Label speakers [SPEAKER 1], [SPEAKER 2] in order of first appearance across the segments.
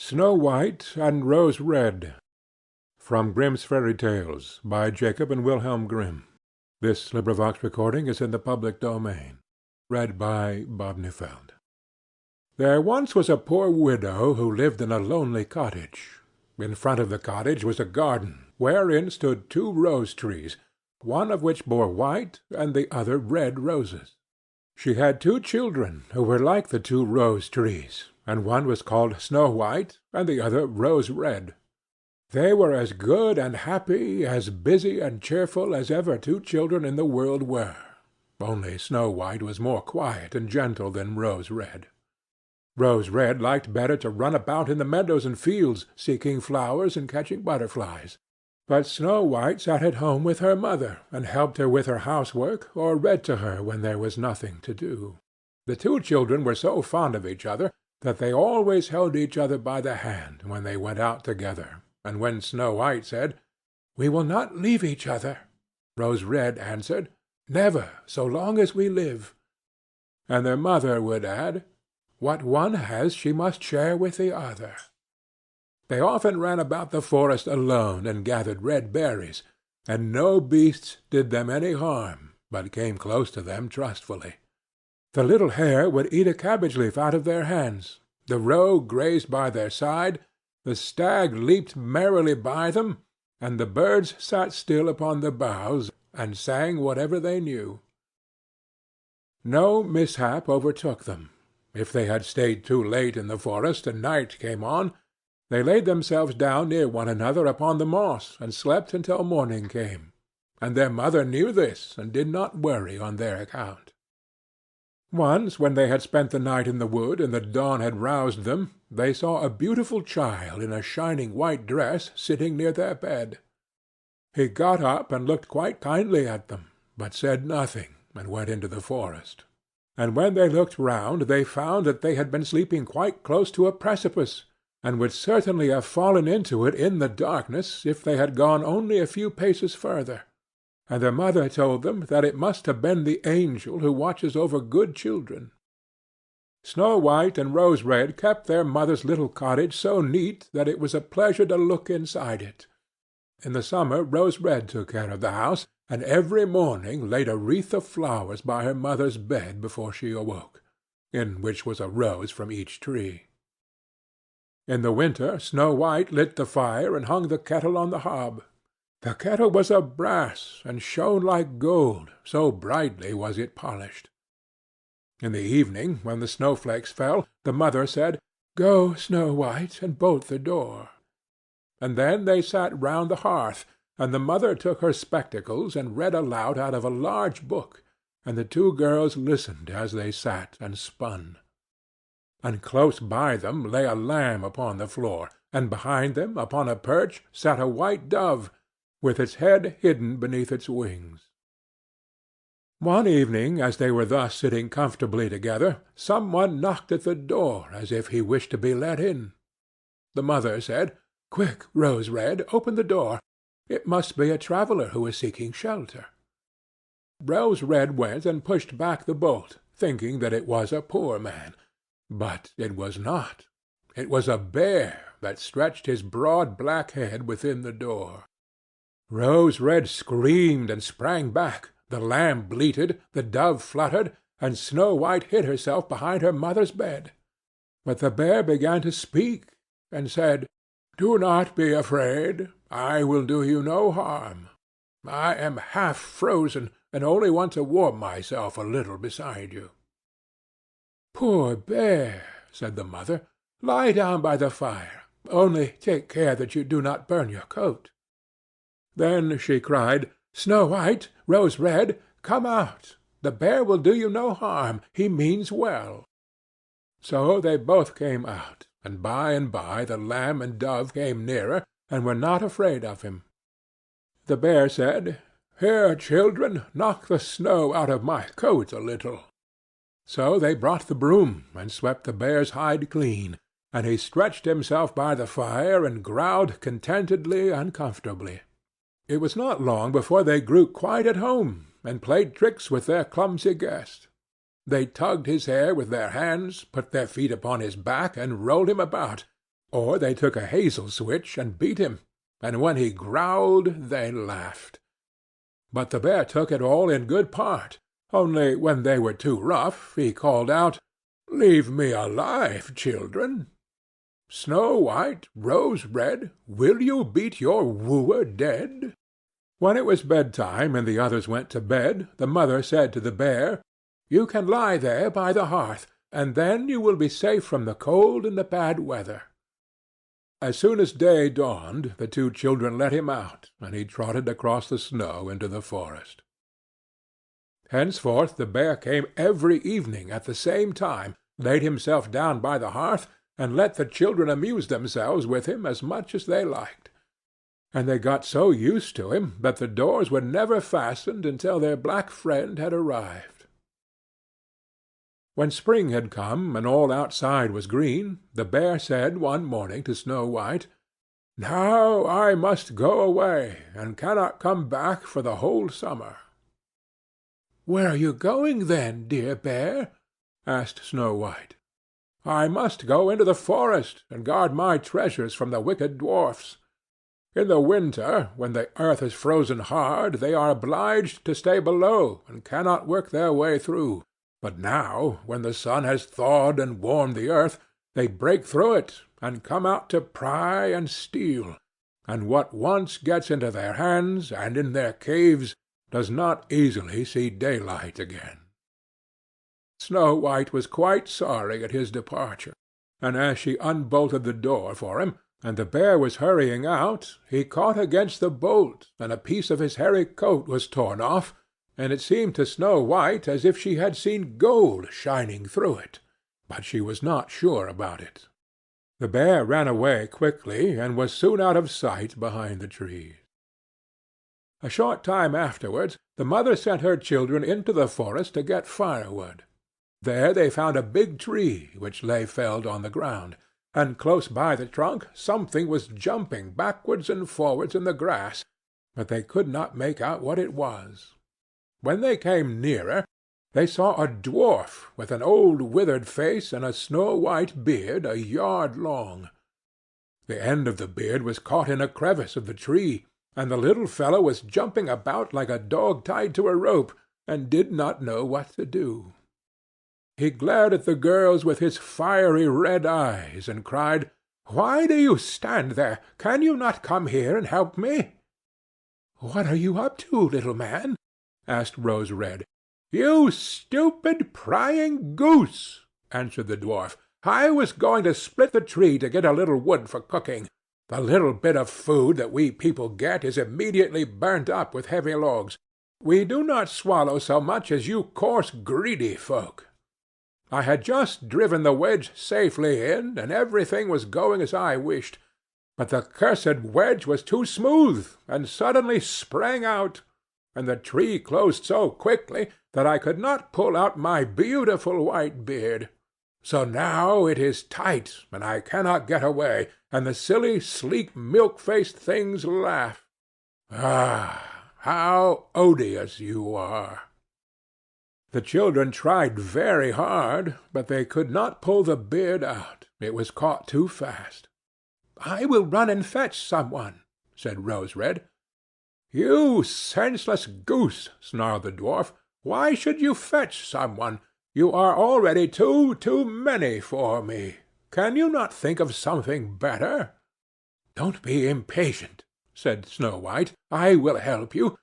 [SPEAKER 1] Snow White and Rose Red. From Grimm's Fairy Tales, by Jacob and Wilhelm Grimm. This recording is in the public domain. Read by Bob Neufeld. There once was a poor widow who lived in a lonely cottage. In front of the cottage was a garden, wherein stood 2 rose trees, one of which bore white and the other red roses. She had 2 children who were like the 2 rose trees, and one was called Snow White and the other Rose Red. They were as good and happy, as busy and cheerful as ever 2 children in the world were, only Snow White was more quiet and gentle than Rose Red. Rose Red liked better to run about in the meadows and fields, seeking flowers and catching butterflies. But Snow White sat at home with her mother, and helped her with her housework, or read to her when there was nothing to do. The 2 children were so fond of each other that they always held each other by the hand when they went out together, and when Snow White said, "We will not leave each other," Rose Red answered, "Never, so long as we live." And their mother would add, "What one has she must share with the other." They often ran about the forest alone and gathered red berries, and no beasts did them any harm, but came close to them trustfully. The little hare would eat a cabbage leaf out of their hands, the roe grazed by their side, the stag leaped merrily by them, and the birds sat still upon the boughs and sang whatever they knew. No mishap overtook them. If they had stayed too late in the forest and night came on, they laid themselves down near one another upon the moss and slept until morning came, and their mother knew this and did not worry on their account. Once when they had spent the night in the wood and the dawn had roused them, they saw a beautiful child in a shining white dress sitting near their bed. He got up and looked quite kindly at them, but said nothing, and went into the forest. And when they looked round they found that they had been sleeping quite close to a precipice, and would certainly have fallen into it in the darkness if they had gone only a few paces further. And their mother told them that it must have been the angel who watches over good children. Snow White and Rose Red kept their mother's little cottage so neat that it was a pleasure to look inside it. In the summer Rose Red took care of the house, and every morning laid a wreath of flowers by her mother's bed before she awoke, in which was a rose from each tree. In the winter Snow White lit the fire and hung the kettle on the hob. The kettle was of brass, and shone like gold, so brightly was it polished. In the evening, when the snowflakes fell, the mother said, "Go, Snow White, and bolt the door." And then they sat round the hearth, and the mother took her spectacles and read aloud out of a large book, and the 2 girls listened as they sat and spun. And close by them lay a lamb upon the floor, and behind them, upon a perch, sat a white dove, with its head hidden beneath its wings. One evening, as they were thus sitting comfortably together, some one knocked at the door as if he wished to be let in. The mother said, "Quick, Rose Red, open the door. It must be a traveller who is seeking shelter." Rose Red went and pushed back the bolt, thinking that it was a poor man. But it was not. It was a bear that stretched his broad black head within the door. Rose Red screamed and sprang back, the lamb bleated, the dove fluttered, and Snow White hid herself behind her mother's bed. But the bear began to speak, and said, "Do not be afraid. I will do you no harm. I am half frozen, and only want to warm myself a little beside you." "Poor bear," said the mother, "lie down by the fire. Only take care that you do not burn your coat." Then she cried, "Snow White, Rose Red, come out. The bear will do you no harm. He means well." So they both came out, and by the lamb and dove came nearer, and were not afraid of him. The bear said, "Here, children, knock the snow out of my coat a little." So they brought the broom, and swept the bear's hide clean, and he stretched himself by the fire and growled contentedly and comfortably. It was not long before they grew quite at home, and played tricks with their clumsy guest. They tugged his hair with their hands, put their feet upon his back, and rolled him about, Or they took a hazel switch and beat him, and when he growled they laughed. But the bear took it all in good part, only when they were too rough he called out, "Leave me alive, children! Snow White, Rose Red, will you beat your wooer dead?" When it was bedtime and the others went to bed, the mother said to the bear, "You can lie there by the hearth, and then you will be safe from the cold and the bad weather." As soon as day dawned, the two children let him out, and he trotted across the snow into the forest. Henceforth the bear came every evening at the same time, laid himself down by the hearth, and let the children amuse themselves with him as much as they liked. And they got so used to him that the doors were never fastened until their black friend had arrived. When spring had come and all outside was green, the bear said one morning to Snow White, "Now I must go away, and cannot come back for the whole summer." "Where are you going, then, dear bear?" asked Snow White. "I must go into the forest and guard my treasures from the wicked dwarfs. In the winter, when the earth is frozen hard, they are obliged to stay below and cannot work their way through. But now, when the sun has thawed and warmed the earth, they break through it and come out to pry and steal, and what once gets into their hands and in their caves does not easily see daylight again." Snow White was quite sorry at his departure, and as she unbolted the door for him, and the bear was hurrying out, he caught against the bolt, and a piece of his hairy coat was torn off, and it seemed to Snow White as if she had seen gold shining through it, but she was not sure about it. The bear ran away quickly, and was soon out of sight behind the trees. A short time afterwards the mother sent her children into the forest to get firewood. There they found a big tree which lay felled on the ground, and close by the trunk something was jumping backwards and forwards in the grass, but they could not make out what it was. When they came nearer, they saw a dwarf with an old withered face and a snow-white beard a yard long. The end of the beard was caught in a crevice of the tree, and the little fellow was jumping about like a dog tied to a rope, and did not know what to do. He glared at the girls with his fiery red eyes, and cried, "Why do you stand there? Can you not come here and help me?" "What are you up to, little man?" asked Rose Red. "You stupid, prying goose!" answered the dwarf. "I was going to split the tree to get a little wood for cooking. The little bit of food that we people get is immediately burnt up with heavy logs. We do not swallow so much as you coarse, greedy folk. I had just driven the wedge safely in, and everything was going as I wished, but the cursed wedge was too smooth, and suddenly sprang out, and the tree closed so quickly that I could not pull out my beautiful white beard. So now it is tight, and I cannot get away, and the silly, sleek, milk-faced things laugh. Ah, how odious you are!" The children tried very hard, but they could not pull the beard out. It was caught too fast. "I will run and fetch some one," said Rose Red. "You senseless goose!" snarled the dwarf. "Why should you fetch some one? You are already too many for me. Can you not think of something better?" "Don't be impatient," said Snow White. "I will help you."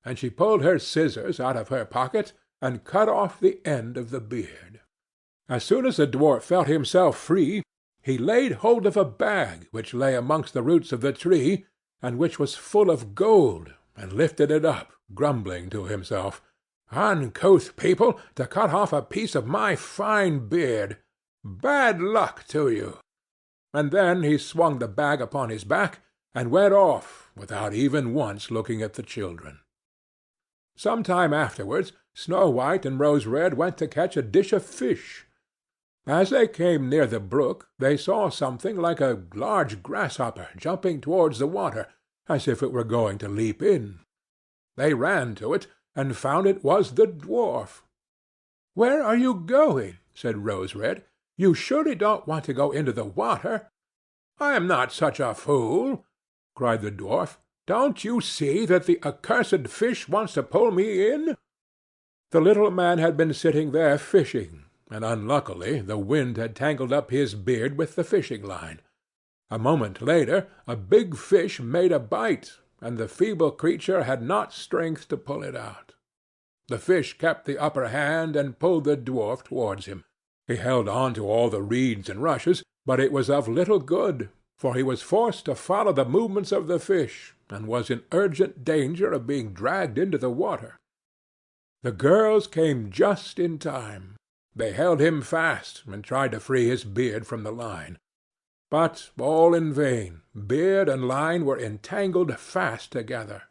[SPEAKER 1] And she pulled her scissors out of her pocket and cut off the end of the beard. As soon as the dwarf felt himself free, he laid hold of a bag which lay amongst the roots of the tree, and which was full of gold, and lifted it up, grumbling to himself, "Uncouth people, to cut off a piece of my fine beard! Bad luck to you!" And then he swung the bag upon his back, and went off, without even once looking at the children. Some time afterwards, Snow White and Rose Red went to catch a dish of fish. As they came near the brook, they saw something like a large grasshopper jumping towards the water, as if it were going to leap in. They ran to it, and found it was the dwarf. "Where are you going?" said Rose Red. "You surely don't want to go into the water?" "I am not such a fool," cried the dwarf. "Don't you see that the accursed fish wants to pull me in?" The little man had been sitting there fishing, and unluckily the wind had tangled up his beard with the fishing line. A moment later a big fish made a bite, and the feeble creature had not strength to pull it out. The fish kept the upper hand and pulled the dwarf towards him. He held on to all the reeds and rushes, but it was of little good, for he was forced to follow the movements of the fish, and was in urgent danger of being dragged into the water. The girls came just in time. They held him fast, and tried to free his beard from the line. But all in vain. Beard and line were entangled fast together.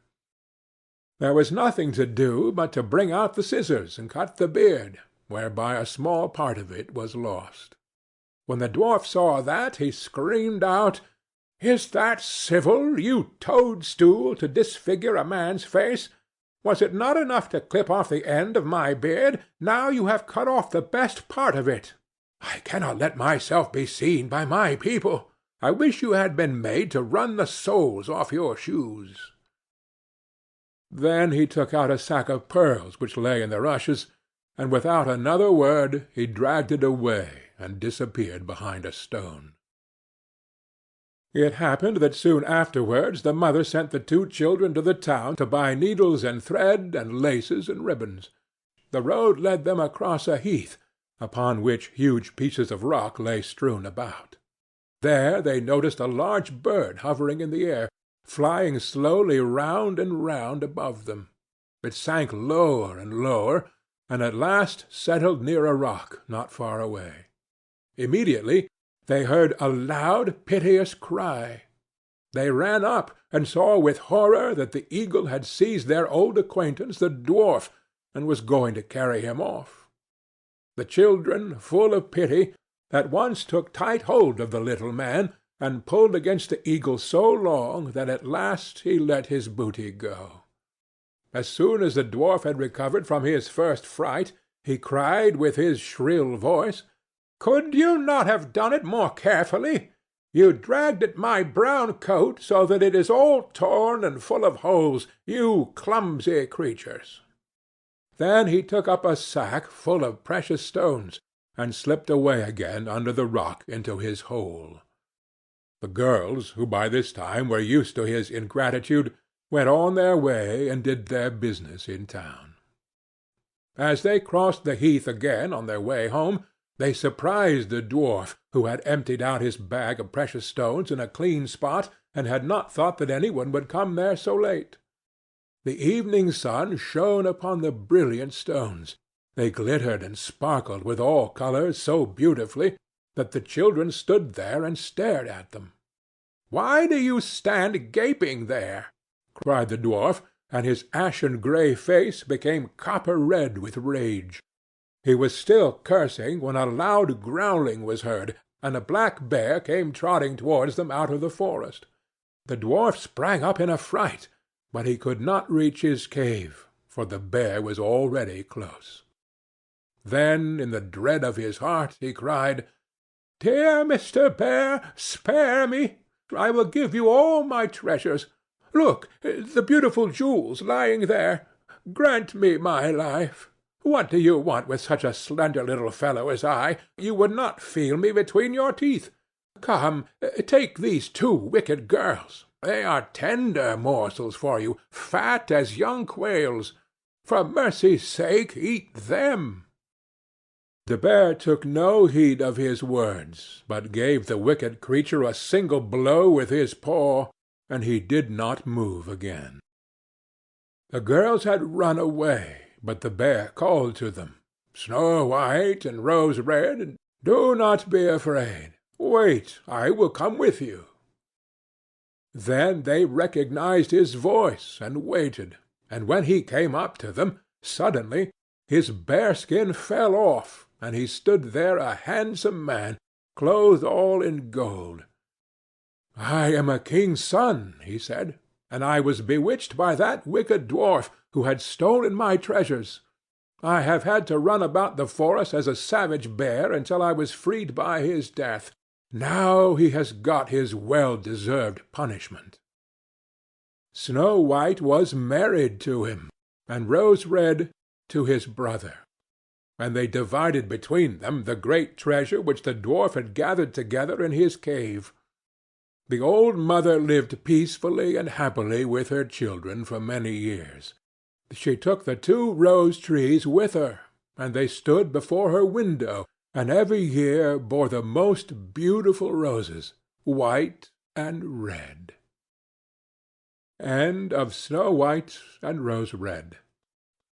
[SPEAKER 1] There was nothing to do but to bring out the scissors and cut the beard, whereby a small part of it was lost. When the dwarf saw that, he screamed out, "Is that civil, you toadstool, to disfigure a man's face? Was it not enough to clip off the end of my beard? Now you have cut off the best part of it. I cannot let myself be seen by my people. I wish you had been made to run the soles off your shoes." Then he took out a sack of pearls which lay in the rushes, and without another word he dragged it away and disappeared behind a stone. It happened that soon afterwards the mother sent the two children to the town to buy needles and thread and laces and ribbons. The road led them across a heath, upon which huge pieces of rock lay strewn about. There they noticed a large bird hovering in the air, flying slowly round and round above them. It sank lower and lower, and at last settled near a rock not far away. Immediately they heard a loud, piteous cry. They ran up, and saw with horror that the eagle had seized their old acquaintance the dwarf, and was going to carry him off. The children, full of pity, at once took tight hold of the little man, and pulled against the eagle so long that at last he let his booty go. As soon as the dwarf had recovered from his first fright, he cried with his shrill voice, "Could you not have done it more carefully? You dragged at my brown coat so that it is all torn and full of holes, you clumsy creatures." Then he took up a sack full of precious stones, and slipped away again under the rock into his hole. The girls, who by this time were used to his ingratitude, went on their way and did their business in town. As they crossed the heath again on their way home, they surprised the dwarf, who had emptied out his bag of precious stones in a clean spot, and had not thought that any one would come there so late. The evening sun shone upon the brilliant stones. They glittered and sparkled with all colors so beautifully that the children stood there and stared at them. "Why do you stand gaping there?" cried the dwarf, and his ashen-gray face became copper-red with rage. He was still cursing when a loud growling was heard, and a black bear came trotting towards them out of the forest. The dwarf sprang up in a fright, but he could not reach his cave, for the bear was already close. Then, in the dread of his heart, he cried, "Dear Mr. Bear, spare me! I will give you all my treasures. Look, the beautiful jewels lying there. Grant me my life. What do you want with such a slender little fellow as I? You would not feel me between your teeth. Come, take these two wicked girls. They are tender morsels for you, fat as young quails. For mercy's sake, eat them." The bear took no heed of his words, but gave the wicked creature a single blow with his paw, and he did not move again. The girls had run away, but the bear called to them, "Snow White and Rose Red, do not be afraid. Wait, I will come with you." Then they recognized his voice and waited, and when he came up to them, suddenly his bearskin fell off, and he stood there a handsome man, clothed all in gold. "I am a king's son," he said, "and I was bewitched by that wicked dwarf who had stolen my treasures. I have had to run about the forest as a savage bear until I was freed by his death. Now he has got his well-deserved punishment. Snow White was married to him, and Rose Red to his brother, and they divided between them the great treasure which the dwarf had gathered together in his cave. The old mother lived peacefully and happily with her children for many years. She took the 2 rose trees with her, and they stood before her window, and every year bore the most beautiful roses, white and red. End of Snow White and Rose Red.